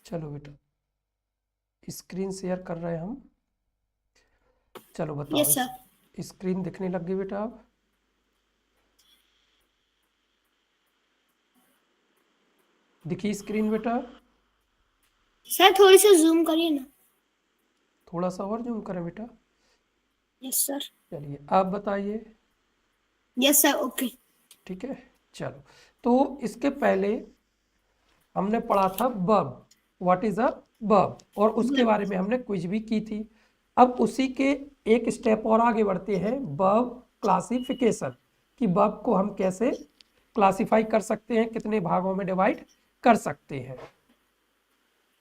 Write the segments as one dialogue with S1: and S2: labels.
S1: चलो बेटा screen share कर रहे हैं हम। चलो बताओ।
S2: Yes sir.
S1: स्क्रीन दिखने लग गई बेटा अब? दिखी स्क्रीन बेटा?
S2: सर थोड़ी सी जूम करिए ना।
S1: थोड़ा सा और जूम करें बेटा?
S2: Yes sir.
S1: चलिए आप बताइए।
S2: Yes sir okay.
S1: ठीक है चलो। तो इसके पहले हमने पढ़ा था verb, what is a verb, और उसके बारे में हमने क्विज भी की थी। अब उसी के एक स्टेप और आगे बढ़ते हैं, वर्ब क्लासिफिकेशन, कि वर्ब को हम कैसे क्लासिफाई कर सकते हैं, कितने भागों में डिवाइड कर सकते हैं।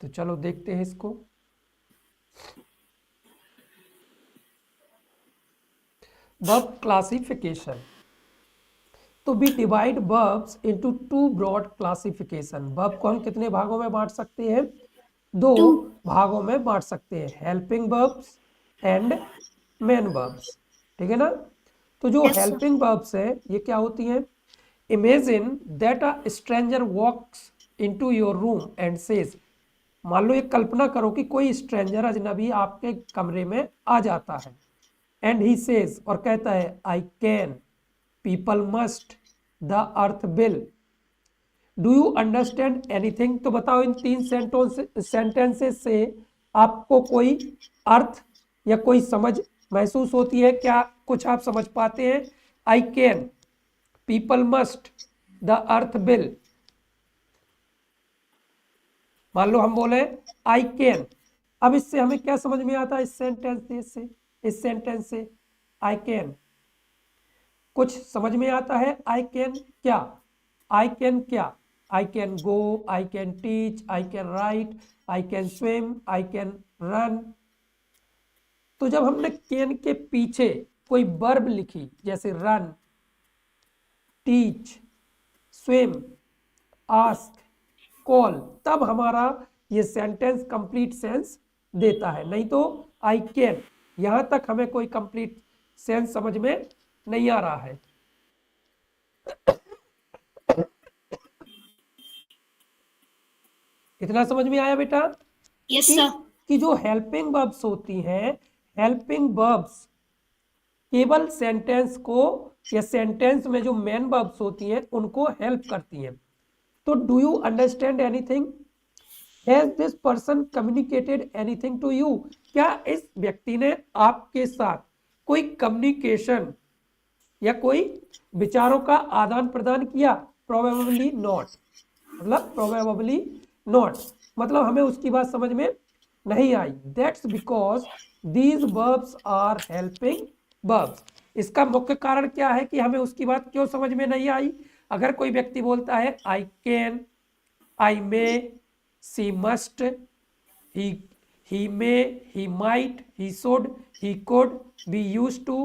S1: तो चलो देखते हैं इसको। वर्ब क्लासिफिकेशन, तो we divide verbs into two broad classification. Verb को हम कितने भागों में बांट सकते हैं? दो
S2: टू।
S1: भागों में बांट सकते हैं, helping verbs and main verbs. ठीक है ना? तो जो
S2: यस सर।
S1: हेल्पिंग वर्ब्स है ये क्या होती हैं? Imagine that a stranger walks into your room and says, मान लो एक कल्पना करो कि कोई स्ट्रेंजर अजनबी आपके कमरे में आ जाता है, एंड ही सेज, और कहता है I can, people must, the earth will, do you understand anything. तो बताओ इन तीन सेंटेंसेस से आपको कोई अर्थ या कोई समझ महसूस होती है क्या? कुछ आप समझ पाते हैं? I can, people must, the earth will. मान लो हम बोले आई कैन, अब इससे हमें क्या समझ में आता है? इस सेंटेंस से आई कैन कुछ समझ में आता है? आई कैन क्या? आई कैन क्या? I can go, I can teach, I can write, I can swim, I can run. तो जब हमने कैन के पीछे कोई वर्ब लिखी, जैसे run, teach, swim, ask, call, तब हमारा ये सेंटेंस कंप्लीट सेंस देता है। नहीं तो आई कैन, यहां तक हमें कोई कंप्लीट सेंस समझ में नहीं आ रहा है। इतना समझ में आया बेटा?
S2: यस
S1: कि
S2: सर।
S1: कि जो हेल्पिंग वर्ब्स होती हैं, हेल्पिंग वर्ब्स केवल सेंटेंस को, या सेंटेंस में जो मेन वर्ब्स होती हैं उनको हेल्प करती हैं। तो do you understand anything, has this person communicated anything to you, क्या इस व्यक्ति ने आपके साथ कोई कम्युनिकेशन या कोई विचारों का आदान प्रदान किया? प्रोबेबली नॉट, मतलब प्रोबेबली नॉट, मतलब हमें उसकी बात समझ में नहीं आई। That's because these verbs are helping verbs. इसका मुख्य कारण क्या है कि हमें उसकी बात क्यों समझ में नहीं आई? अगर कोई व्यक्ति बोलता है I can, I may, she must, he may, he might, he should, he could, we used to,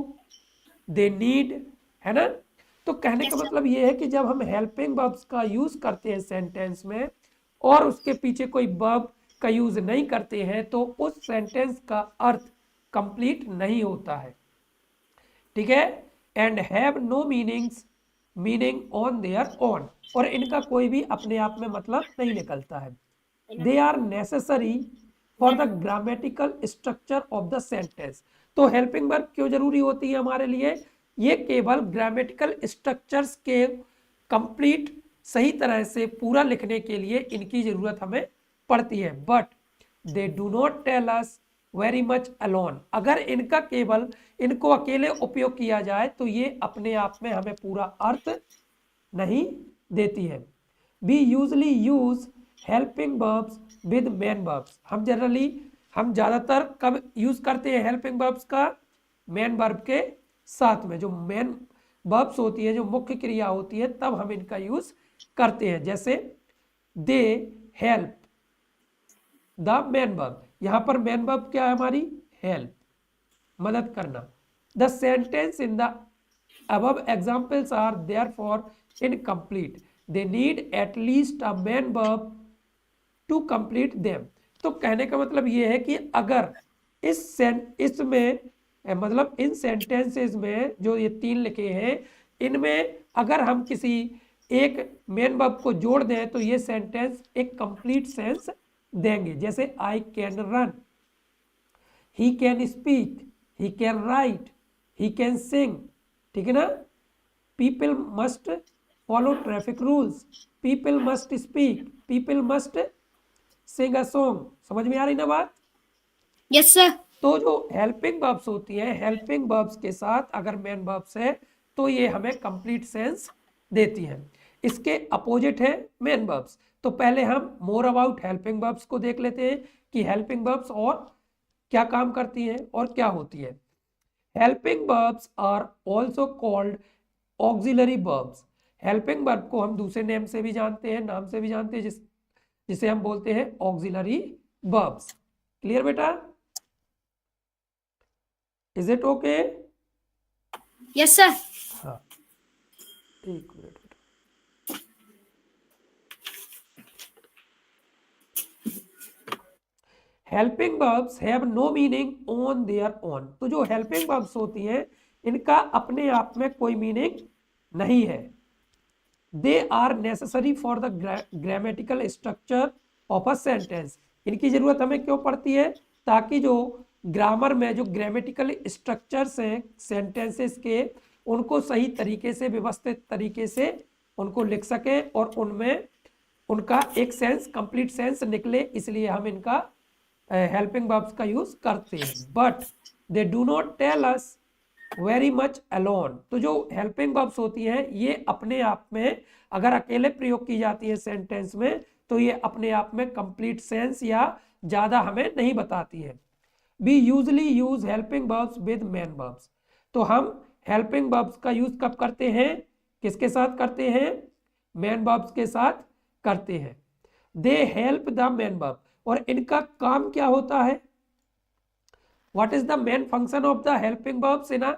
S1: they need, है ना? तो कहने का
S2: यस सर।
S1: मतलब ये है कि जब हम हेल्पिंग वर्ब्स का यूज करते हैं सेंटेंस में और उसके पीछे कोई वर्ब का यूज नहीं करते हैं तो उस सेंटेंस का अर्थ कंप्लीट नहीं होता है। ठीक है? And have no meaning on their own, और इनका कोई भी अपने आप में मतलब नहीं निकलता है। They are necessary for the grammatical structure of the sentence. तो हेल्पिंग वर्ब क्यों जरूरी होती है हमारे लिए? ये केवल ग्रामेटिकल स्ट्रक्चर्स के कंप्लीट सही तरह से पूरा लिखने के लिए इनकी जरूरत हमें पड़ती है। But they do not tell us very much alone, अगर इनको अकेले उपयोग किया जाए तो ये अपने आप में हमें पूरा अर्थ नहीं देती है। We usually use helping verbs with main verbs, हम ज़्यादातर कब यूज करते हैं हेल्पिंग वर्ब्स का? मेन वर्ब के साथ में। जो मेन वर्ब्स होती है, जो मुख्य क्रिया होती है, तब हम इनका यूज करते हैं। जैसे they help the main verb, यहां पर मेन वर्ब क्या है हमारी? हेल्प, मदद करना। The sentence in the above examples are therefore incomplete, they need at least a main verb to complete them। तो कहने का मतलब ये है कि अगर इसमें मतलब इन सेंटेंसेस में जो ये तीन लिखे हैं, इनमें अगर हम किसी एक मेन वर्ब को जोड़ दें तो ये सेंटेंस एक कंप्लीट सेंस देंगे। जैसे I can run, he can speak, he can write, he can sing, ठीक है ना। People must follow traffic rules, people must speak, people must sing a song. समझ में आ रही ना बात?
S2: Yes sir.
S1: तो जो हेल्पिंग वर्ब्स होती हैं, हेल्पिंग वर्ब्स के साथ अगर मेन वर्ब्स है तो ये हमें कंप्लीट सेंस देती हैं। इसके अपोजिट है मेन वर्ब्स। तो पहले हम मोर अबाउट हेल्पिंग वर्ब्स को देख लेते हैं कि हेल्पिंग वर्ब्स और क्या काम करती हैं और क्या होती है। Helping verbs are also called auxiliary verbs. Helping verb को हम दूसरे नेम से भी जानते हैं, नाम से भी जानते हैं, जिसे हम बोलते हैं ऑक्सिलरी वर्ब्स। क्लियर बेटा? Is it okay?
S2: Yes sir.
S1: हाँ, एक मिनट बेटा। Helping verbs have no meaning on their own. तो जो हेल्पिंग वर्ब्स होती हैं इनका अपने आप में कोई मीनिंग नहीं है। They are necessary for the grammatical structure of a sentence. इनकी जरूरत हमें क्यों पड़ती है? ताकि जो ग्रामर में जो ग्रामेटिकल स्ट्रक्चर्स हैं सेंटेंसेस के, उनको सही तरीके से, व्यवस्थित तरीके से उनको लिख सके और उनमें उनका एक सेंस, कंप्लीट सेंस निकले। इसलिए हम इनका हेल्पिंग वर्ब्स का यूज करते हैं। But they do not tell us very much alone. तो जो हेल्पिंग वर्ब्स होती हैं ये अपने आप में अगर अकेले प्रयोग की जाती है सेंटेंस में तो ये अपने आप में कंप्लीट सेंस या ज्यादा हमें नहीं बताती है। We usually use helping verbs with main verbs. तो हम हेल्पिंग वर्ब्स का यूज कब करते हैं? किसके साथ करते हैं? मेन वर्ब्स के साथ करते हैं। They help the main verb. और इनका काम क्या होता है? What is the main function of the helping verbs in a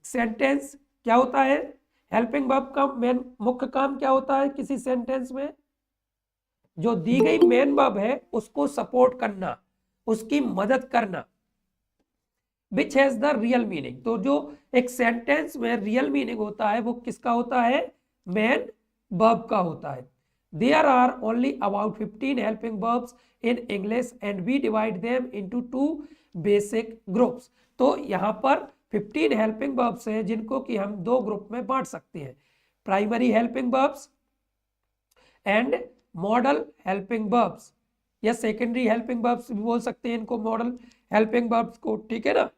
S1: sentence? क्या होता है? हेल्पिंग वर्ब का मेन मुख्य काम क्या होता है किसी सेंटेंस में? जो दी गई मेन वर्ब है उसको सपोर्ट करना, उसकी मदद करना। Which has the real meaning. तो जो एक सेंटेंस में रियल मीनिंग होता है वो किसका होता है? मेन वर्ब का होता है। There are only about 15 helping verbs in English and we divide them into two basic groups. तो यहाँ पर 15 helping verbs हैं जिनको कि हम दो ग्रुप में बांट सकते हैं, primary helping verbs and model helping verbs, या सेकेंडरी हेल्पिंग वर्ब्स भी बोल सकते हैं इनको, मॉडल हेल्पिंग वर्ब्स को, ठीक है ना।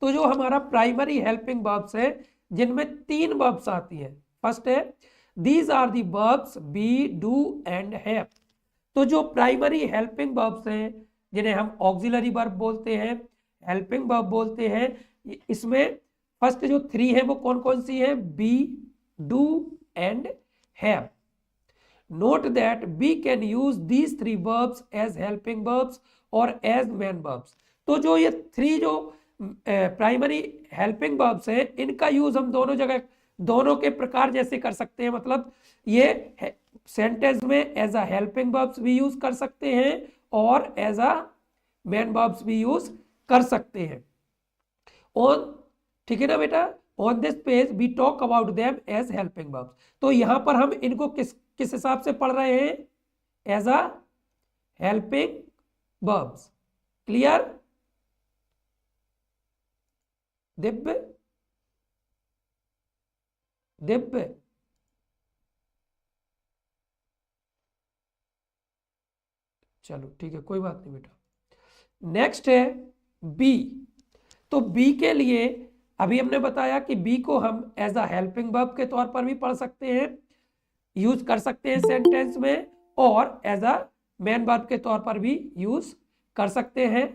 S1: तो जो हमारा प्राइमरी हेल्पिंग वर्ब्स है जिनमें तीन वर्ब्स आती हैं। फर्स्ट है These are the verbs be, do and have। तो जो प्राइमरी हेल्पिंग वर्ब्स हैं जिन्हें हम ऑक्सिलरी वर्ब बोलते हैं, हेल्पिंग वर्ब बोलते हैं, इसमें फर्स्ट जो थ्री है वो कौन कौन सी है? Be, do and have. Note that we can use these three verbs as helping verbs और एज मेन वर्ब्स। तो जो ये थ्री जो प्राइमरी हेल्पिंग वर्ब्स हैं इनका यूज हम दोनों जगह, दोनों के प्रकार जैसे कर सकते हैं। मतलब ये सेंटेंस में एज अ हेल्पिंग वर्ब्स भी यूज कर सकते हैं और एज अ मेन वर्ब्स भी यूज कर सकते हैं। ऑन, ठीक है ना बेटा, on this page we talk about them as helping verbs. तो यहां पर हम इनको किस हिसाब से पढ़ रहे हैं? As a helping verbs. Clear? Divya, Divya, चलो ठीक है, कोई बात नहीं बेटा। नेक्स्ट है बी। तो बी के लिए अभी हमने बताया कि बी को हम एज अ हेल्पिंग वर्ब के तौर पर भी पढ़ सकते हैं, यूज कर सकते हैं सेंटेंस में, और एज अ मेन वर्ब के तौर पर भी यूज कर सकते हैं।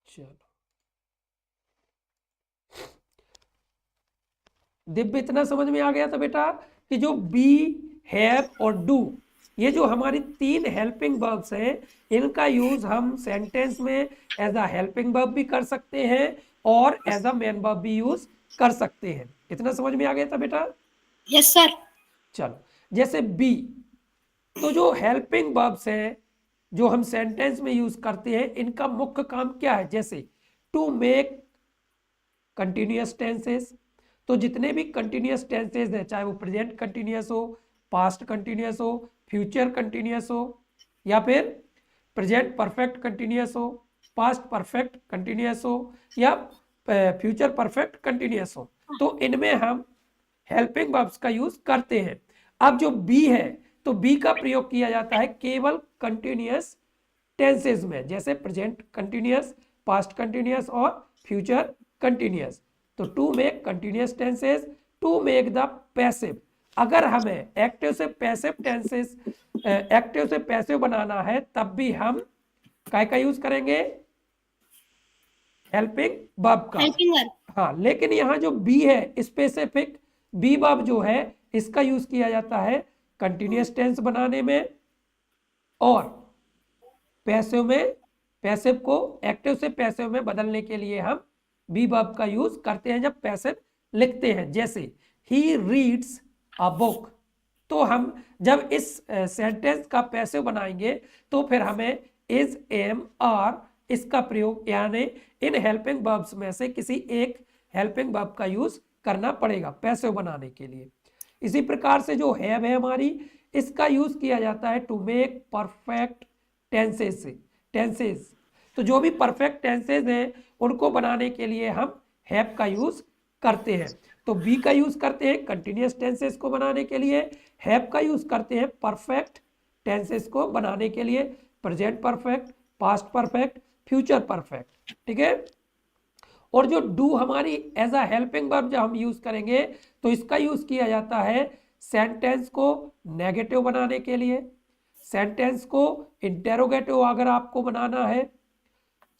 S1: चलो दिव्य, इतना समझ में आ गया था बेटा कि जो बी, हैव और डू, ये जो हमारी तीन हेल्पिंग वर्ब्स हैं इनका यूज हम सेंटेंस में एज अ हेल्पिंग वर्ब भी कर सकते हैं और एज अ मेन वर्ब भी यूज कर सकते हैं। इतना समझ में आ गया था बेटा?
S2: Yes sir.
S1: चलो, जैसे बी, तो जो हेल्पिंग वर्ब्स हैं जो हम सेंटेंस में यूज करते हैं इनका मुख्य काम क्या है? जैसे टू मेक कंटिन्यूअस टेंसेस। तो जितने भी कंटिन्यूअस टेंसेस हैं, चाहे वो प्रेजेंट कंटिन्यूअस हो, पास्ट कंटिन्यूअस हो, फ्यूचर कंटिन्यूअस हो, या फिर प्रेजेंट परफेक्ट कंटिन्यूअस हो, पास्ट परफेक्ट कंटिन्यूअस हो, या फ्यूचर परफेक्ट कंटिन्यूअस हो, तो इनमें हम हेल्पिंग वर्ब्स का यूज करते हैं। अब जो बी है, तो बी का प्रयोग किया जाता है केवल कंटिन्यूअस टेंसेस में, जैसे प्रेजेंट कंटिन्यूअस, पास्ट कंटिन्यूअस और फ्यूचर कंटिन्यूअस। तो to make continuous tenses, to make the passive. अगर हमें एक्टिव से पैसिव टेंसेस, एक्टिव से पैसिव बनाना है, तब भी हम काय का यूज करेंगे? हेल्पिंग वर्ब का।
S2: Helping verb.
S1: हाँ, लेकिन यहाँ जो बी है, स्पेसिफिक बी वर्ब जो है, इसका यूज किया जाता है कंटिन्यूअस टेंस बनाने में, और पैसिव में, पैसिव को एक्टिव से पैसिव में बदलने के लिए हम बी वर्ब का यूज करते हैं जब पैसिव लिखते हैं। जैसे ही रीड्स अ बुक, तो हम जब इस सेंटेंस का पैसिव बनाएंगे तो फिर हमें इज, एम, आर इसका प्रयोग, यानी इन हेल्पिंग वर्ब्स में से किसी एक हेल्पिंग वर्ब का यूज करना पड़ेगा पैसिव बनाने के लिए। इसी प्रकार से जो हैव है हमारी, इसका यूज किया जाता है टू मेक परफेक्ट टेंसेस। तो जो भी परफेक्ट टेंसेस हैं उनको बनाने के लिए हम हैव का यूज करते हैं। तो बी का यूज करते हैं कंटिन्यूअस टेंसेस को बनाने के लिए, हैव का यूज करते हैं परफेक्ट टेंसेस को बनाने के लिए, present perfect, past perfect, future perfect. ठीक है। और जो डू हमारी एज अ हेल्पिंग वर्ब जब हम यूज करेंगे, तो इसका यूज किया जाता है सेंटेंस को नेगेटिव बनाने के लिए, सेंटेंस को इंटेरोगेटिव अगर आपको बनाना है,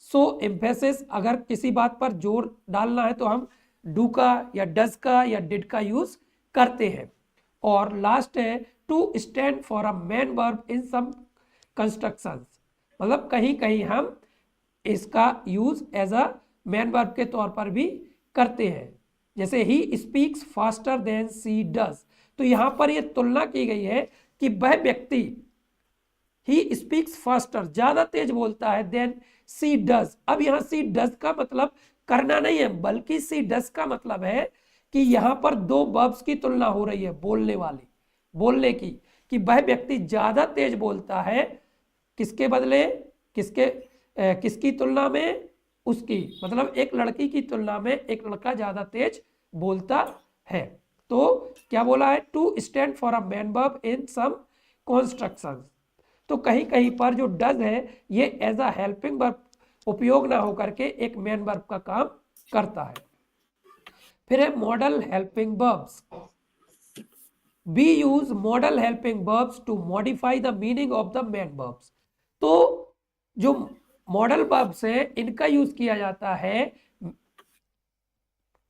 S1: सो एम्फेसिस अगर किसी बात पर जोर डालना है, तो हम डू का या डज का या डिड का यूज करते हैं। और लास्ट है to stand for a main verb in some constructions, मतलब कहीं कहीं हम इसका use as a main verb के तौर पर भी करते हैं। जैसे he speaks faster than she does, तो यहां पर यह तुलना की गई है कि वह व्यक्ति, ही स्पीक्स फास्टर ज्यादा तेज बोलता है, देन सी डज। अब यहां सी डज का मतलब करना नहीं है, बल्कि सी डज का मतलब है कि यहां पर दो वर्ब्स की तुलना हो रही है, बोलने वाली, बोलने की, कि वह व्यक्ति ज्यादा तेज बोलता है, किसके बदले, किसकी तुलना में, उसकी, मतलब एक लड़की की तुलना में एक लड़का ज्यादा तेज बोलता है। तो क्या बोला है? To stand for a main verb in some constructions. तो कहीं कहीं पर जो डज है ये एज अ हेल्पिंग वर्ब उपयोग ना होकर के एक मेन वर्ब का काम करता है। फिर है modal helping verbs. We use modal helping verbs to modify the meaning of the main verbs. तो जो मॉडल वर्ब्स है इनका यूज किया जाता है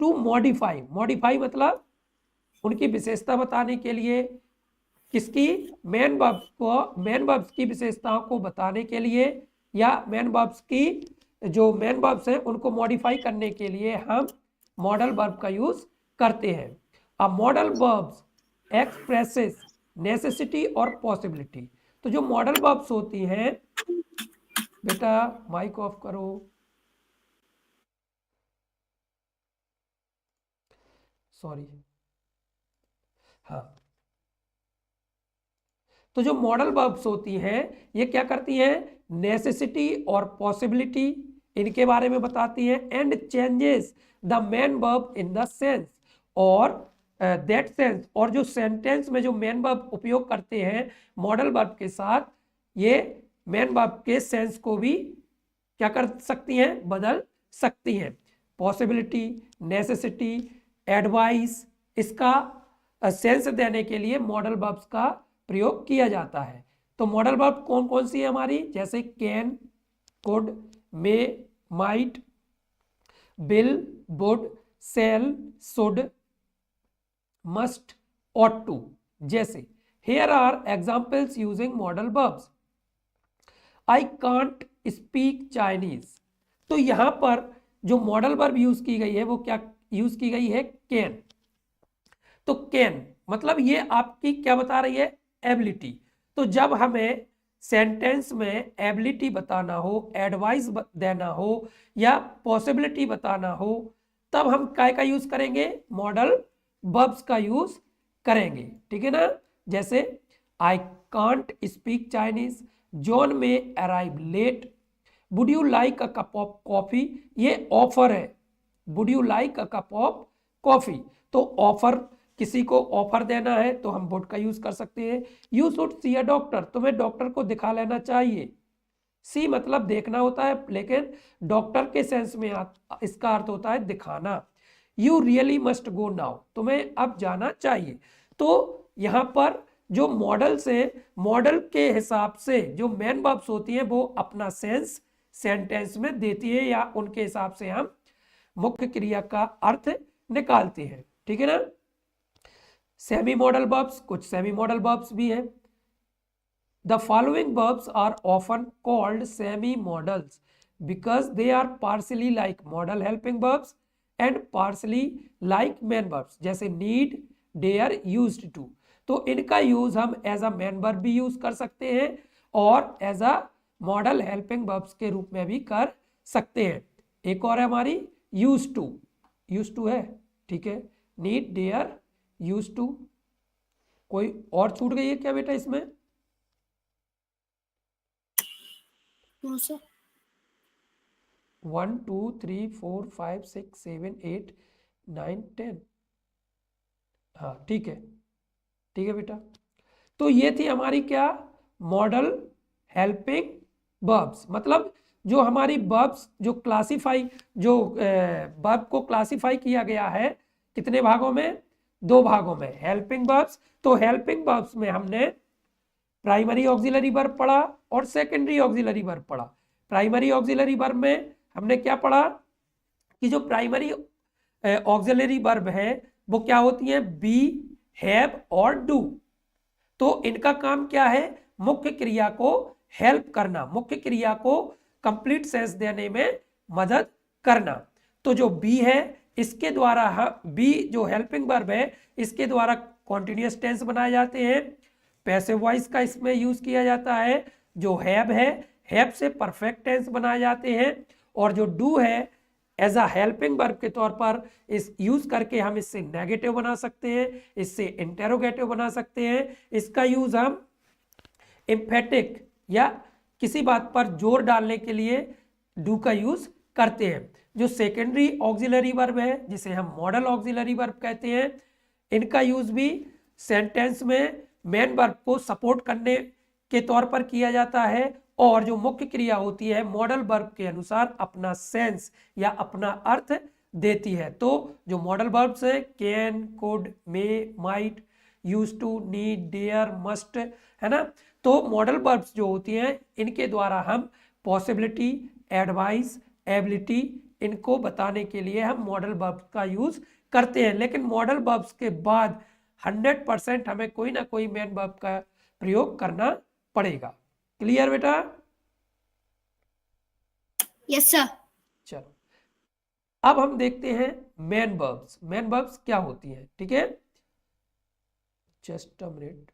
S1: टू मॉडिफाई। मॉडिफाई मतलब उनकी विशेषता बताने के लिए, किसकी? मेन वर्ब्स को, मेन वर्ब्स की विशेषताओं को बताने के लिए, या मेन वर्ब्स की जो मेन वर्ब्स हैं उनको मॉडिफाई करने के लिए हम मॉडल वर्ब का यूज करते हैं। A modal verbs expresses necessity और पॉसिबिलिटी। तो जो मॉडल वर्ब्स होती हैं, बेटा माइक ऑफ करो, सॉरी, हाँ। तो जो मॉडल वर्ब्स होती हैं ये क्या करती हैं? नेसेसिटी और पॉसिबिलिटी इनके बारे में बताती हैं, and changes the main verb in the sense, और दैट सेंस, और जो सेंटेंस में जो मेन वर्ब उपयोग करते हैं मॉडल वर्ब के साथ, ये मेन वर्ब के सेंस को भी क्या कर सकती हैं? बदल सकती हैं। पॉसिबिलिटी, नेसेसिटी, एडवाइस, इसका सेंस देने के लिए मॉडल वर्ब्स का प्रयोग किया जाता है। तो मॉडल वर्ब कौन कौन सी है हमारी? जैसे can, could, may, might, will, would, shall, should, must, ought to। जैसे here are examples using modal verbs। I can't speak Chinese। तो यहां पर जो मॉडल वर्ब यूज की गई है वो क्या यूज की गई है? कैन। तो कैन मतलब ये आपकी क्या बता रही है? एबिलिटी। तो जब हमें सेंटेंस में एबिलिटी बताना हो, एडवाइस देना हो, या पॉसिबिलिटी बताना हो, तब हम काय का यूज करेंगे, मॉडल वर्ब्स का यूज करेंगे, ठीक है ना। जैसे I can't speak Chinese, John may arrive late, would you like a cup of coffee, ये ऑफर है, would you like a cup of coffee, तो ऑफर, किसी को ऑफर देना है तो हम वुड का यूज कर सकते हैं। You should see a doctor, तुम्हें डॉक्टर को दिखा लेना चाहिए, सी मतलब देखना होता है, लेकिन डॉक्टर के सेंस में इसका अर्थ होता है दिखाना। You really must go now, तुम्हें अब जाना चाहिए। तो यहां पर जो मॉडल्स है, मॉडल के हिसाब से जो मेन वर्ब्स होती हैं वो अपना सेंस सेंटेंस में देती है, या उनके हिसाब से हम मुख्य क्रिया का अर्थ निकालते हैं, ठीक है ना। सेमी मॉडल वर्ब्स, कुछ सेमी मॉडल वर्ब्स भी हैं। The following verbs are often called semi-modals because they are partially like modal helping verbs and partially like main verbs, जैसे need, dare, used to। तो इनका यूज हम as a main verb भी use कर सकते हैं और as a modal helping verbs के रूप में भी कर सकते हैं। एक और है हमारी यूज टू है, ठीक है, नीड, डेयर, यूज टू। कोई और छूट गई है क्या बेटा इसमें?
S2: No sir.
S1: 1 2 3 4 5 6 7 8 9 10, हाँ ठीक है बेटा। तो ये थी हमारी क्या, मॉडल हेल्पिंग वर्ब्स, मतलब जो हमारी वर्ब्स जो क्लासिफाई, जो वर्ब को क्लासिफाई किया गया है कितने भागों में, 2 भागों में, हेल्पिंग वर्ब्स। तो हेल्पिंग वर्ब्स में हमने प्राइमरी ऑक्सिलरी वर्ब पढ़ा और सेकेंडरी ऑक्सिलरी वर्ब पढ़ा। प्राइमरी ऑक्सिलरी वर्ब में हमने क्या पढ़ा कि जो प्राइमरी ऑक्सिलरी वर्ब है वो क्या होती है, बी, हैव और डू। तो इनका काम क्या है, मुख्य क्रिया को हेल्प करना, मुख्य क्रिया को कंप्लीट सेंस देने में मदद करना। तो जो बी है इसके द्वारा, बी जो हेल्पिंग वर्ब है इसके द्वारा कॉन्टिन्यूअस टेंस बनाए जाते हैं, पैसिव वॉइस का इसमें यूज किया जाता है। जो हैव है, हैव से परफेक्ट टेंस बनाए जाते हैं, और जो डू है एज अ हेल्पिंग वर्ब के तौर पर इस यूज करके हम इससे नेगेटिव बना सकते हैं, इससे इंटेरोगेटिव बना सकते हैं। इसका यूज हम एम्फेटिक या किसी बात पर जोर डालने के लिए डू का यूज करते हैं। जो सेकेंडरी ऑक्सिलरी वर्ब है जिसे हम मॉडल ऑक्सिलरी वर्ब कहते हैं, इनका यूज भी सेंटेंस में मेन वर्ब को सपोर्ट करने के तौर पर किया जाता है, और जो मुख्य क्रिया होती है मॉडल वर्ब के अनुसार अपना सेंस या अपना अर्थ देती है। तो जो मॉडल वर्ब्स है can, could, may, might, use to, need, dare, must, है ना। तो मॉडल वर्ब्स जो होती हैं इनके द्वारा हम पॉसिबिलिटी, एडवाइस, एबिलिटी, इनको बताने के लिए हम मॉडल वर्ब्स का यूज करते हैं। लेकिन मॉडल वर्ब्स के बाद 100% हमें कोई ना कोई मेन वर्ब का प्रयोग करना पड़ेगा। क्लियर बेटा?
S2: Yes sir.
S1: चलो अब हम देखते हैं मेन वर्ब्स। मेन वर्ब्स क्या होती हैं, ठीक है, जस्ट अ मिनट,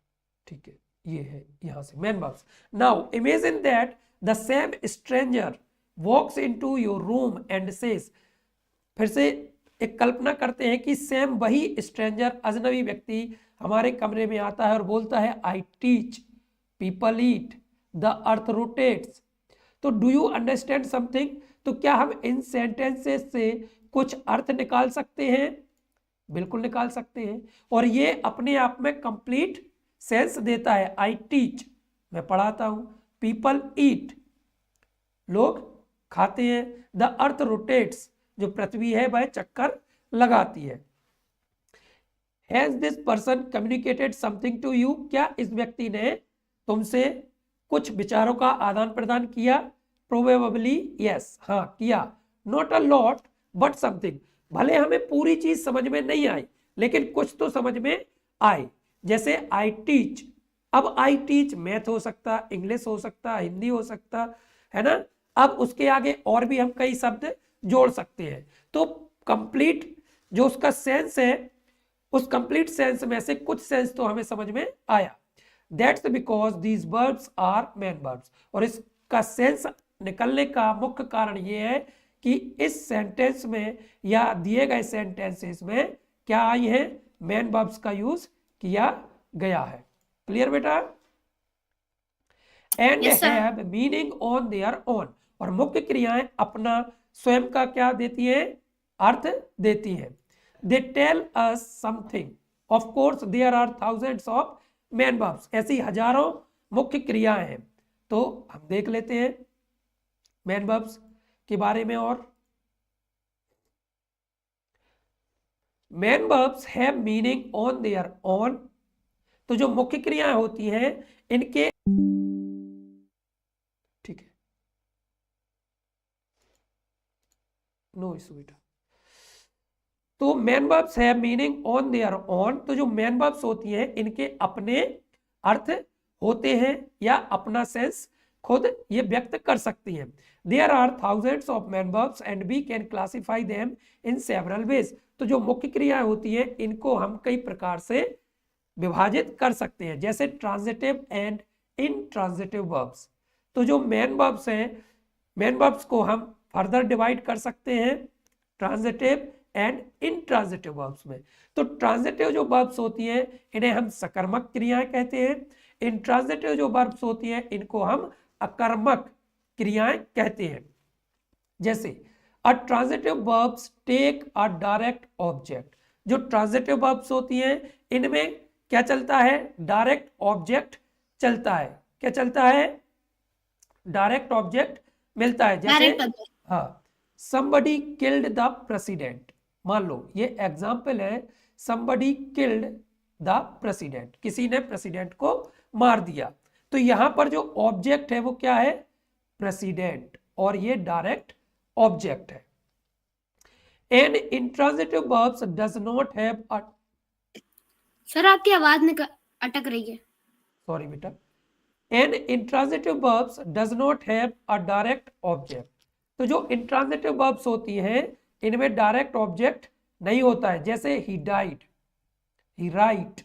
S1: ठीक है, ये है यहां से main verbs. Now imagine that the same stranger walks into your room and says, फिर से एक कल्पना करते हैं कि सेम वही स्ट्रेंजर, अजनबी व्यक्ति हमारे कमरे में आता है और बोलता है I teach, people eat, the earth rotates. तो डू यू अंडरस्टैंड समथिंग, तो क्या हम इन सेंटेंसेस से कुछ अर्थ निकाल सकते हैं? बिल्कुल निकाल सकते हैं, और ये अपने आप में कंप्लीट सेंस देता है। आई टीच, मैं पढ़ाता हूं, पीपल ईट, लोग खाते हैं, द अर्थ रोटेट्स, जो पृथ्वी है वह चक्कर लगाती है। Has this person communicated something to you, क्या इस व्यक्ति ने तुमसे कुछ विचारों का आदान प्रदान किया? प्रोबेबली यस, हाँ किया। Not a lot but something, भले हमें पूरी चीज समझ में नहीं आई लेकिन कुछ तो समझ में आई। जैसे आई टीच, अब आई टीच मैथ हो सकता, इंग्लिश हो सकता, हिंदी हो सकता, है ना। अब उसके आगे और भी हम कई शब्द जोड़ सकते हैं। तो कंप्लीट जो उसका सेंस है, उस कंप्लीट सेंस में से कुछ सेंस तो हमें समझ में आया। That's because these verbs are main verbs, और इसका सेंस निकलने का मुख्य कारण ये है कि इस सेंटेंस में या दिए गए सेंटेंसेस में क्या आई है, मेन वर्ब्स का यूज किया गया है। क्लियर बेटा? And
S2: Yes, sir.
S1: Have meaning on their own, और मुख्य क्रियाएं अपना स्वयं का क्या देती हैं, अर्थ देती हैं। They tell us something, of course there are thousands of main verbs, ऐसी हजारों मुख्य क्रियाएं हैं। तो हम देख लेते हैं मेन वर्ब्स के बारे में। और main verbs have meaning on their own, तो जो मुख्य क्रियाएं होती हैं इनके, ठीक है, नो इशू बेटा। तो main verbs have meaning on their own, तो जो मेन वर्ब्स होती हैं इनके अपने अर्थ होते हैं या अपना सेंस खुद ये व्यक्त कर सकती हैं। There are thousands of main verbs and we can classify them in several ways, तो जो मुख्य क्रियाएं होती हैं इनको हम कई प्रकार से विभाजित कर सकते हैं, जैसे ट्रांजिटिव एंड इनट्रांजिटिव वर्ब्स। तो जो मेन वर्ब्स हैं, मेन वर्ब्स को हम फर्दर डिवाइड कर सकते हैं ट्रांजिटिव एंड इनट्रांजिटिव वर्ब्स में। तो ट्रांजिटिव जो वर्ब्स होती हैं इन्हें हम सकर्मक क्रियाएं कहते हैं, इनट्रांजिटिव जो वर्ब्स होती हैं इनको हम अकर्मक क्रियाएं कहते हैं। जैसे a transitive verbs take a direct object, जो ट्रांजिटिव वर्ब्स होती हैं इनमें क्या चलता है, डायरेक्ट ऑब्जेक्ट चलता है। क्या चलता है, डायरेक्ट ऑब्जेक्ट मिलता है। जैसे
S2: Direct object.
S1: हाँ, somebody killed the president, मान लो ये एग्जाम्पल है, somebody killed the president, किसी ने प्रेसिडेंट को मार दिया। तो यहां पर जो ऑब्जेक्ट है वो क्या है, प्रेसिडेंट, और ये डायरेक्ट ऑब्जेक्ट है। An intransitive verbs does not have a,
S2: sir आपकी आवाज अटक रही है।
S1: सॉरी बेटा, an intransitive verbs does not have a direct object, तो जो इंट्रांजिटिव वर्ब्स होती हैं इनमें डायरेक्ट ऑब्जेक्ट नहीं होता है। जैसे he died, he right,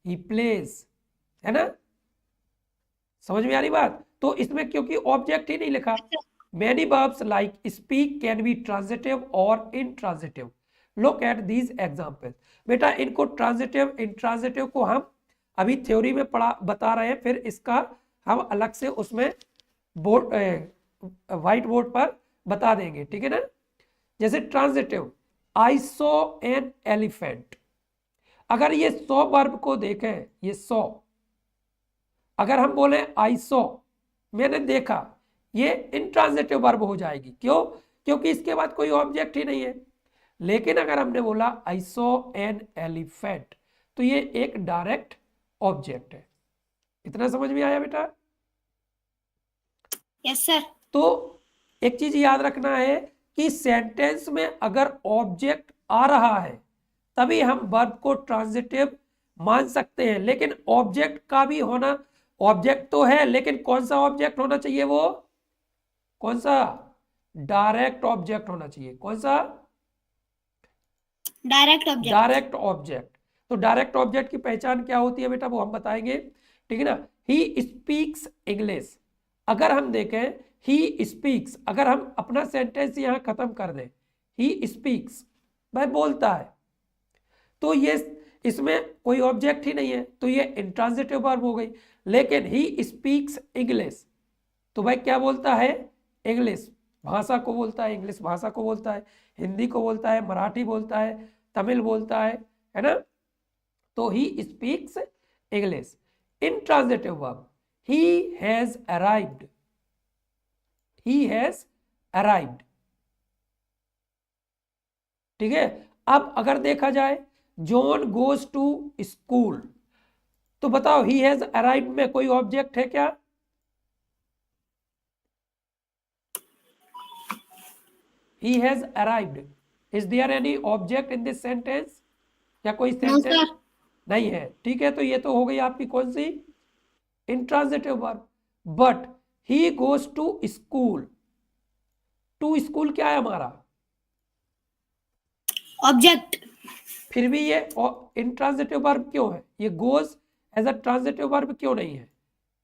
S1: he plays, है ना, समझ में आ रही बात? तो इसमें क्योंकि ऑब्जेक्ट ही नहीं लिखा। Many verbs like speak can be transitive or intransitive. Look at these examples. बेटा इनको ट्रांजिटिव इंट्रांजिटिव को हम अभी थ्योरी में पढ़ा बता रहे हैं, फिर इसका हम अलग से उसमें बोर्ड व्हाइट बोर्ड पर बता देंगे, ठीक है ना। जैसे transitive, I saw an elephant, अगर ये सॉ वर्ब को देखें, ये सॉ, अगर हम बोले आई सॉ, मैंने देखा, ये इंट्रांजिटिव वर्ब हो जाएगी। क्यों? क्योंकि इसके बाद कोई ऑब्जेक्ट ही नहीं है। लेकिन अगर हमने बोला आई सॉ एन एलिफेंट, तो ये एक डायरेक्ट ऑब्जेक्ट है। इतना समझ में आया बेटा?
S2: Yes sir.
S1: तो एक चीज याद रखना है कि सेंटेंस में अगर ऑब्जेक्ट आ रहा है तभी हम वर्ब को ट्रांजिटिव मान सकते हैं, लेकिन ऑब्जेक्ट का भी होना, ऑब्जेक्ट तो है लेकिन कौन सा ऑब्जेक्ट होना चाहिए, वो कौन सा, डायरेक्ट ऑब्जेक्ट होना चाहिए। कौन सा,
S2: डायरेक्ट ऑब्जेक्ट।
S1: Direct object. तो डायरेक्ट ऑब्जेक्ट की पहचान क्या होती है बेटा, वो हम बताएंगे, ठीक है ना। ही स्पीक्स इंग्लिश, अगर हम देखें ही स्पीक्स, अगर हम अपना सेंटेंस यहां खत्म कर दें, ही स्पीक्स, वह बोलता है, तो ये इसमें कोई ऑब्जेक्ट ही नहीं है, तो ये इंट्रांजिटिव वर्ब हो गई। लेकिन ही स्पीक्स इंग्लिश, तो भाई क्या बोलता है, इंग्लिश भाषा को बोलता है, इंग्लिश भाषा को बोलता है, हिंदी को बोलता है, मराठी बोलता है, तमिल बोलता है ना। तो he speaks English. Intransitive verb, he has arrived, he has arrived, ठीक है। अब अगर देखा जाए जॉन गोज टू स्कूल, तो बताओ ही हैज अराइव्ड में कोई ऑब्जेक्ट है क्या? He has arrived. Is there any object in this sentence? क्या कोई सेंटेंस नहीं है, ठीक है। तो ये तो हो गई आपकी कौन सी, intransitive verb. But he goes to school, to school क्या है हमारा,
S2: ऑब्जेक्ट।
S1: फिर भी ये इंट्रांजिटिव वर्ब क्यों है, ये goes as a transitive verb क्यों नहीं है,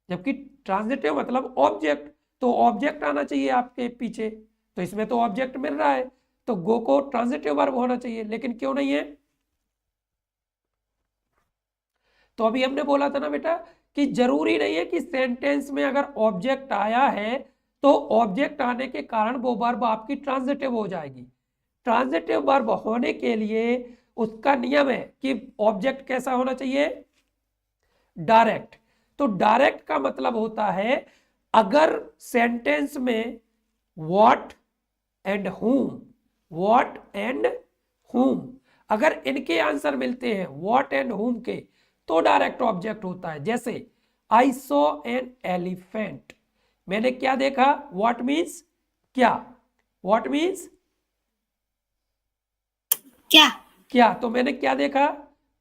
S1: जबकि ट्रांजिटिव मतलब ऑब्जेक्ट, तो ऑब्जेक्ट आना चाहिए आपके पीछे, तो इसमें तो ऑब्जेक्ट मिल रहा है, तो गो को ट्रांजिटिव वर्ब होना चाहिए, लेकिन क्यों नहीं है? तो अभी हमने बोला था ना बेटा कि जरूरी नहीं है कि सेंटेंस में अगर ऑब्जेक्ट आया है तो ऑब्जेक्ट आने के कारण वो वर्ब आपकी ट्रांजिटिव हो जाएगी। ट्रांजिटिव वर्ब होने के लिए उसका नियम है कि ऑब्जेक्ट कैसा होना चाहिए? डायरेक्ट। तो डायरेक्ट का मतलब होता है अगर सेंटेंस में what and whom, what and whom, अगर इनके आंसर मिलते हैं व्हाट एंड whom के, तो डायरेक्ट ऑब्जेक्ट होता है। जैसे आई सॉ एन एलिफेंट, मैंने क्या देखा? व्हाट मीन्स क्या, व्हाट मीन्स
S2: क्या?
S1: क्या, तो मैंने क्या देखा?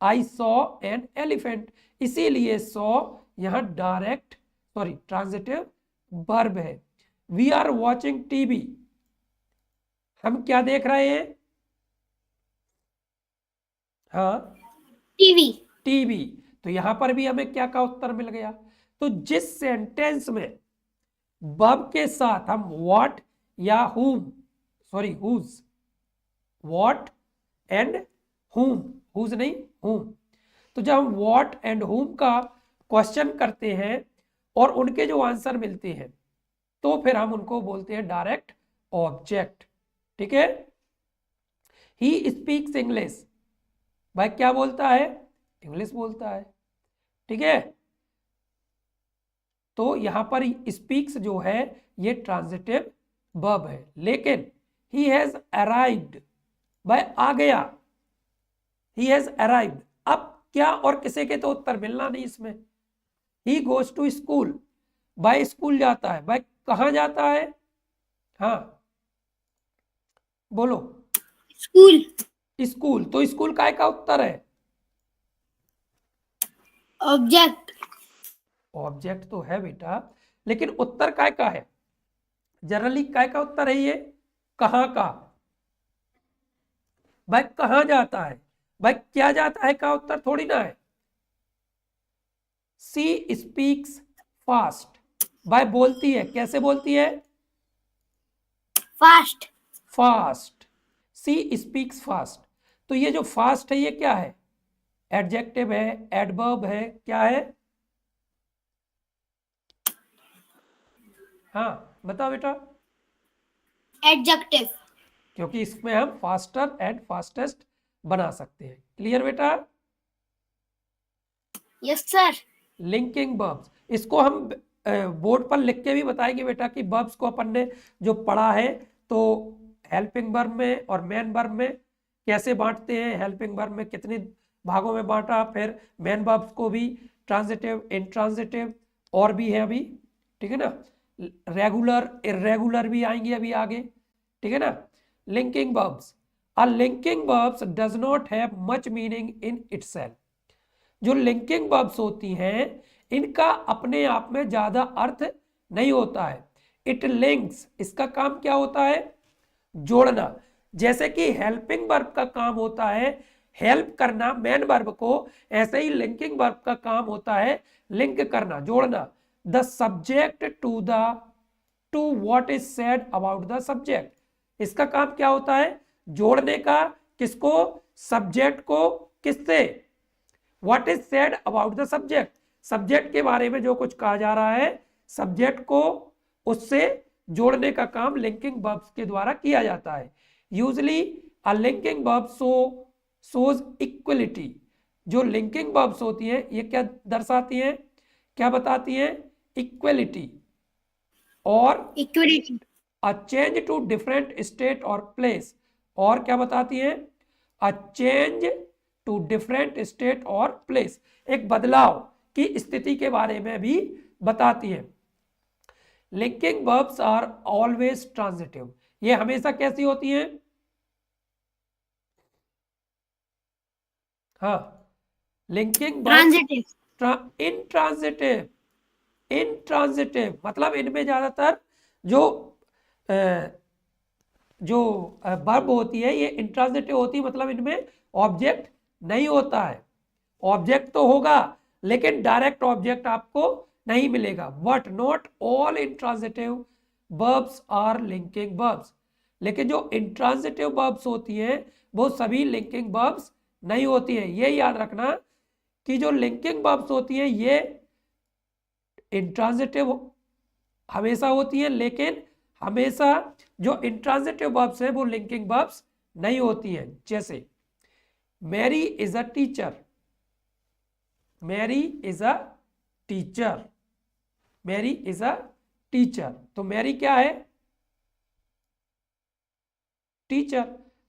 S1: आई सॉ एन एलिफेंट, इसीलिए सॉ यहां डायरेक्ट सॉरी ट्रांजिटिव वर्ब है। वी आर वॉचिंग टीवी, हम क्या देख रहे हैं? हाँ,
S2: टीवी।
S1: टीवी। तो यहां पर भी हमें क्या का उत्तर मिल गया? तो जिस सेंटेंस में वर्ब के साथ हम व्हाट या whom sorry whose, what and whom, whose नहीं whom, तो जब हम व्हाट एंड whom का क्वेश्चन करते हैं और उनके जो आंसर मिलते हैं तो फिर हम उनको बोलते हैं डायरेक्ट ऑब्जेक्ट। ठीक है, ही स्पीक्स इंग्लिश, भाई क्या बोलता है? इंग्लिश बोलता है। ठीक है, तो यहां पर स्पीक्स जो है ये ट्रांजिटिव वर्ब है। लेकिन ही हैज अराइव्ड, भाई आ गया, ही हैज अराइव्ड, अब क्या और किसे के तो उत्तर मिलना नहीं इसमें। ही गोज टू स्कूल, भाई स्कूल जाता है, भाई कहां जाता है? हाँ बोलो।
S2: स्कूल।
S1: स्कूल, तो स्कूल काय का उत्तर है?
S2: ऑब्जेक्ट।
S1: ऑब्जेक्ट तो है बेटा, लेकिन उत्तर काय का है? जनरली काय का उत्तर है ये? कहां का, भाई कहां जाता है, भाई क्या जाता है का उत्तर थोड़ी ना है। सी स्पीक्स फास्ट, भाई बोलती है, कैसे बोलती है?
S2: Fast.
S1: Fast, she speaks fast. तो ये जो फास्ट है ये क्या है? एडजेक्टिव है, एडवर्ब है, क्या है? हाँ बताओ बेटा।
S2: एडजेक्टिव।
S1: क्योंकि इसमें हम फास्टर एंड फास्टेस्ट बना सकते हैं। क्लियर बेटा?
S2: Yes sir.
S1: लिंकिंग वर्ब्स, इसको हम बोर्ड पर लिख के भी बताएंगे बेटा कि वर्ब्स को अपन ने जो पढ़ा है तो हेल्पिंग वर्ब में और मेन वर्ब में कैसे बांटते हैं, हेल्पिंग वर्ब में कितने भागों में बांटा, फिर मेन वर्ब्स को भी ट्रांजिटिव, इंट्रांजिटिव और भी है अभी। ठीक है ना, रेगुलर इरेगुलर भी आएंगे अभी आगे। ठीक है ना। Linking verbs, a linking verbs does not have much meaning in itself, जो लिंकिंग वर्ब्स होती हैं इनका अपने आप में ज्यादा अर्थ नहीं होता है। इट लिंक्स, इसका काम क्या होता है? जोड़ना। जैसे कि हेल्पिंग वर्ब का काम होता है हेल्प करना मेन वर्ब को, ऐसे ही लिंकिंग वर्ब का काम होता है लिंक करना, जोड़ना। The subject to what is said about the subject, इसका काम क्या होता है? जोड़ने का। किसको? सब्जेक्ट को किससे? What is said about the subject, subject के बारे में जो कुछ कहा जा रहा है सब्जेक्ट को उससे जोड़ने का काम लिंकिंग वर्ब्स के द्वारा किया जाता है। यूजली अ लिंकिंग वर्ब शोज इक्वलिटी, जो लिंकिंग वर्ब्स होती हैं ये क्या दर्शाती हैं, क्या बताती हैं? इक्वलिटी और
S2: equity.
S1: A change to different state और प्लेस, और क्या बताती है? A change to different state और प्लेस, एक बदलाव की स्थिति के बारे में भी बताती है। Linking verbs are always transitive, ये हमेशा कैसी होती हैं? हाँ, लिंकिंग
S2: ट्रांजिटिव।
S1: इंट्रांजिटिव, इंट्रांजिटिव मतलब इनमें ज्यादातर जो जो वर्ब होती है ये इंट्रांजिटिव होती है, मतलब इनमें ऑब्जेक्ट नहीं होता है। ऑब्जेक्ट तो होगा लेकिन डायरेक्ट ऑब्जेक्ट आपको नहीं मिलेगा। But not all intransitive verbs are linking verbs, लेकिन जो इंट्रांजिटिव वर्ब्स होती हैं वो सभी लिंकिंग वर्ब्स नहीं होती हैं। ये याद रखना कि जो लिंकिंग वर्ब्स होती हैं ये इंट्रांजिटिव हमेशा होती हैं, लेकिन हमेशा जो इंट्रांजिटिव वर्ब्स हैं वो लिंकिंग वर्ब्स नहीं होती हैं। जैसे Mary is a teacher, Mary is a teacher, Mary is a teacher, तो मैरी क्या है? टीचर।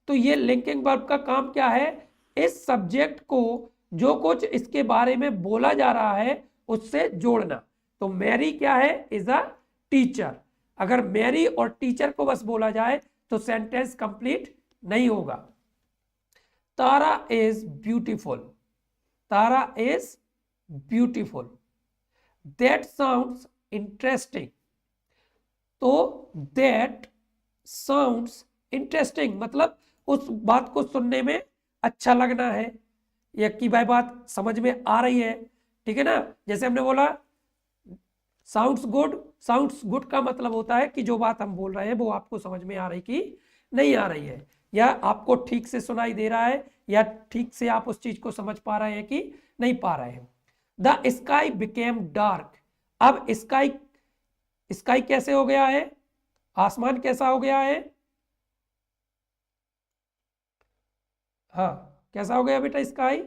S1: तो ये लिंकिंग वर्ब का काम क्या है? इस सब्जेक्ट को जो कुछ इसके बारे में बोला जा रहा है उससे जोड़ना। तो मैरी क्या है? Is a teacher. अगर मैरी और टीचर को बस बोला जाए तो सेंटेंस कंप्लीट नहीं होगा। Tara is beautiful, Tara is beautiful, that sounds interesting, तो दैट साउंड्स इंटरेस्टिंग मतलब उस बात को सुनने में अच्छा लगना है, या कि भाई बात समझ में आ रही है, ठीक है ना। जैसे हमने बोला साउंड्स गुड, साउंड्स गुड का मतलब होता है कि जो बात हम बोल रहे हैं वो आपको समझ में आ रही कि नहीं आ रही है, या आपको ठीक से सुनाई दे रहा है, या ठीक से आप उस चीज को समझ पा रहे हैं कि नहीं पा रहे हैं। द स्काई बिकेम डार्क, अब स्काई, स्काई कैसे हो गया है? आसमान कैसा हो गया है? हाँ, कैसा हो गया बेटा स्काई?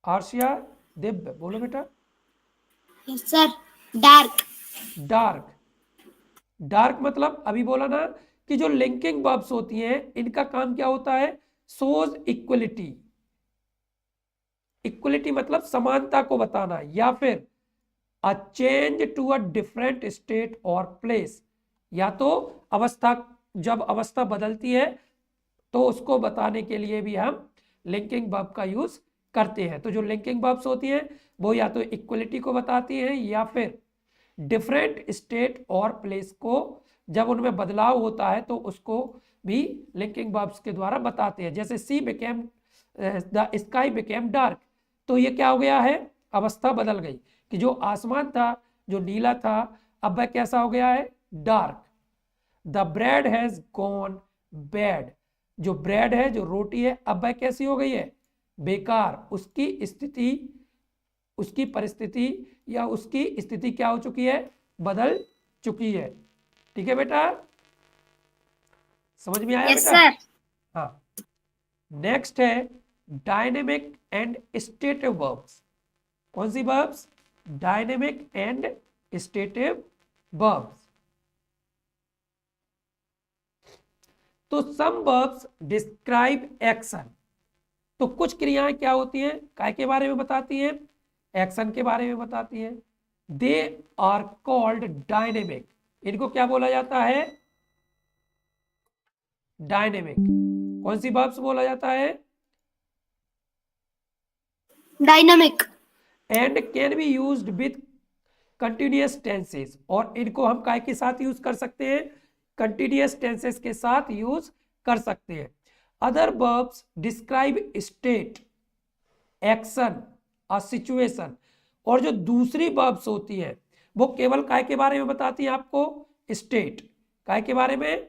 S1: आर्शिया, दिव्य बोलो बेटा।
S2: Yes sir, dark.
S1: Dark, dark मतलब अभी बोला ना कि जो लिंकिंग वर्ब्स होती हैं इनका काम क्या होता है? शोज इक्वलिटी, इक्वलिटी मतलब समानता को बताना, या फिर a change to a different state और प्लेस, या तो अवस्था, जब अवस्था बदलती है तो उसको बताने के लिए भी हम लिंकिंग वर्ब का यूज करते हैं। तो जो लिंकिंग वर्ब्स होती हैं वो या तो इक्वलिटी को बताती हैं, या फिर डिफरेंट स्टेट और प्लेस को जब उनमें बदलाव होता है तो उसको भी लिंकिंग वर्ब्स के द्वारा बताते हैं। जैसे सी became, the sky became dark, तो ये क्या हो गया है? अवस्था बदल गई कि जो आसमान था, जो नीला था, अब वह कैसा हो गया है? Dark. The bread has gone bad, जो ब्रेड है, जो रोटी है, अब वह कैसी हो गई है? बेकार, उसकी स्थिति, उसकी परिस्थिति या उसकी स्थिति क्या हो चुकी है? बदल चुकी है। ठीक है बेटा, समझ में आया
S2: यस
S1: बेटा?
S2: सर।
S1: हाँ, नेक्स्ट है डायनेमिक एंड स्टेटिव वर्ब्स। कौन सी verbs? Dynamic and stative verbs. तो सम वर्ब्स डिस्क्राइब एक्शन, तो कुछ क्रियाएं क्या होती हैं? काय के बारे में बताती हैं? एक्शन के बारे में बताती हैं। दे आर कॉल्ड डायनेमिक, इनको क्या बोला जाता है? डायनेमिक। कौन सी वर्ब्स बोला जाता है?
S2: Dynamic.
S1: And can be used with continuous tenses, और इनको हम काय के साथ यूज कर सकते हैं? कंटिन्यूअस टेंसेस के साथ यूज कर सकते हैं। Other verbs describe state, action, a situation, और जो दूसरी वर्ब्स होती है वो केवल काय के बारे में बताती है आपको? स्टेट। काय के बारे में?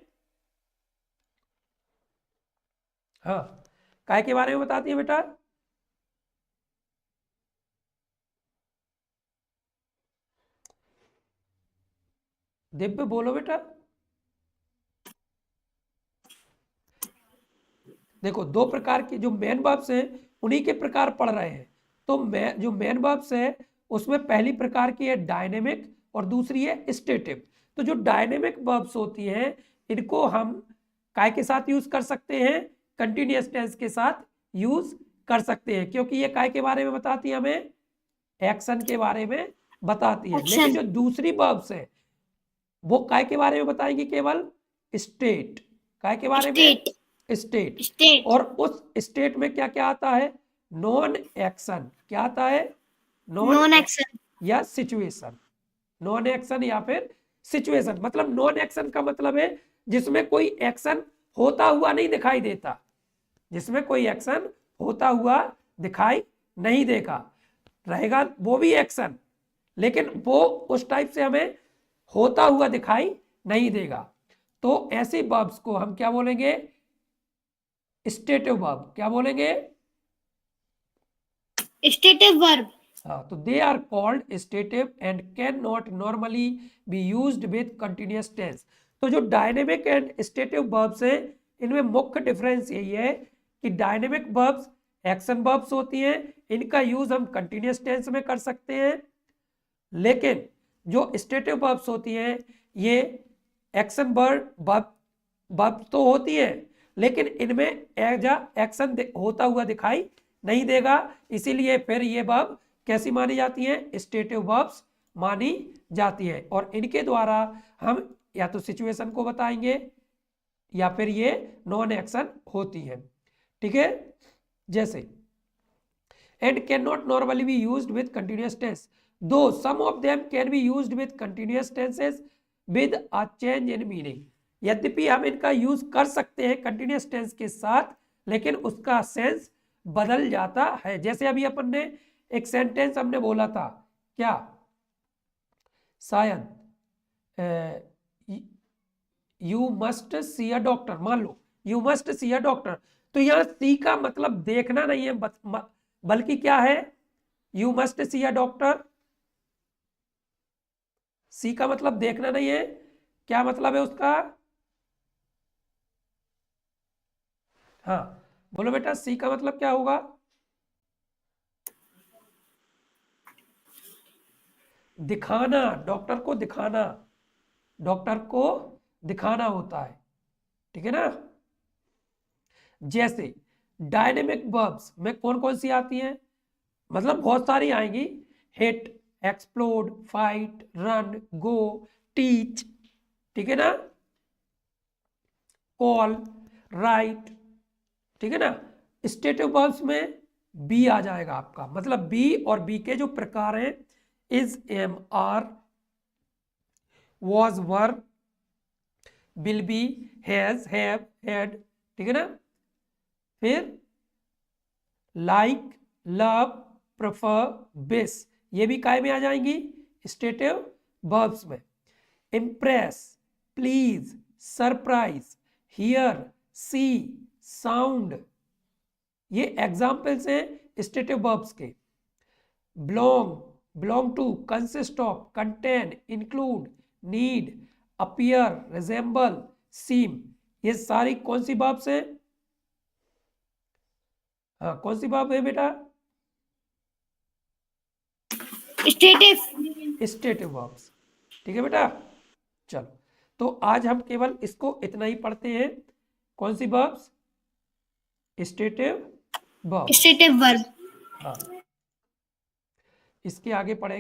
S1: हाँ, काय के बारे में बताती है बेटा? दिव्य बोलो बेटा। देखो, दो प्रकार की जो मेन वर्ब्स हैं उन्हीं के प्रकार पढ़ रहे हैं। तो जो मेन वर्ब्स है उसमें पहली प्रकार की है डायनेमिक और दूसरी है स्टेटिव। तो जो डायनेमिक वर्ब्स होती हैं इनको हम काय के साथ यूज कर सकते हैं? कंटिन्यूअस टेंस के साथ यूज कर सकते हैं, क्योंकि ये काय के बारे में बताती है? हमें एक्शन के बारे में बताती है। लेकिन जो दूसरी वर्ब्स है वो काय के बारे में बताएंगे? केवल स्टेट। काय के बारे में? स्टेट।
S2: स्टेट।
S1: और उस स्टेट में क्या क्या आता है? Non action. क्या आता है?
S2: Non action.
S1: या सिचुएशन। नॉन एक्शन या फिर सिचुएशन, मतलब नॉन एक्शन का मतलब है जिसमें कोई एक्शन होता हुआ नहीं दिखाई देता, जिसमें कोई एक्शन होता हुआ दिखाई नहीं देगा, रहेगा वो भी एक्शन, लेकिन वो उस टाइप से हमें होता हुआ दिखाई नहीं देगा। तो ऐसे वर्ब्स को हम क्या बोलेंगे? Stative verb. क्या बोलेंगे?
S2: Stative verb.
S1: हाँ, तो they are called stative and can not normally be used with continuous tense. तो जो डायनेमिक एंड स्टेटिव वर्ब्स हैं, इनमें मुख्य डिफरेंस यही है कि डायनेमिक वर्ब्स एक्शन वर्ब्स होती हैं, इनका यूज हम कंटिन्यूअस टेंस में कर सकते हैं, लेकिन जो स्टेटिव वर्ब्स होती हैं ये एक्शन वर्ब तो होती है, लेकिन इनमें एज एक्शन होता हुआ दिखाई नहीं देगा, इसीलिए फिर ये वर्ब कैसी मानी जाती हैं? स्टेटिव वर्ब्स मानी जाती हैं। और इनके द्वारा हम या तो सिचुएशन को बताएंगे या फिर ये नॉन एक्शन होती है। ठीक है, जैसे and can not normally be used with continuous tense, though some of them can be used with continuous tenses with a change in meaning. यद्यपि हम इनका यूज कर सकते हैं कंटिन्यूअस टेंस के साथ, लेकिन उसका सेंस बदल जाता है। जैसे अभी अपन ने एक सेंटेंस हमने बोला था, क्या? शायद you must see a doctor, मान लो you must see a doctor, तो यहां सी का मतलब देखना नहीं है, बल्कि क्या है? You must see a doctor. See का मतलब देखना नहीं है, क्या मतलब है उसका? हाँ, बोलो बेटा, सी का मतलब क्या होगा? दिखाना, डॉक्टर को दिखाना, डॉक्टर को दिखाना होता है। ठीक है ना? जैसे डायनेमिक वर्ब्स में कौन कौन सी आती हैं? मतलब बहुत सारी आएंगी, हिट, एक्सप्लोड, फाइट, रन, गो, टीच, ठीक है ना, कॉल, राइट, ठीक है ना। स्टेटिव वर्ब्स में बी आ जाएगा आपका, मतलब बी और बी के जो प्रकार हैं, is, am, are, was, were, will be, has, have, had, ठीक है ना। फिर लाइक, लव, प्रेफर, विश, ये भी काय में आ जाएंगी? स्टेटिव वर्ब्स में। Impress, please, surprise, hear, see, sound, ये एग्जाम्पल्स हैं स्टेटिव वर्ब्स के। Belong, belong to, consist of, contain, include, need, appear, resemble, seem, ये सारी कौन सी वर्ब्स हैं? हाँ, कौन सी वर्ब है बेटा?
S2: स्टेटिव।
S1: Stative verbs. ठीक है बेटा, चलो, तो आज हम केवल इसको इतना ही पढ़ते हैं। कौन सी verbs? Stative verbs.
S2: Stative verb.
S1: हाँ, इसके आगे पढ़ेंगे।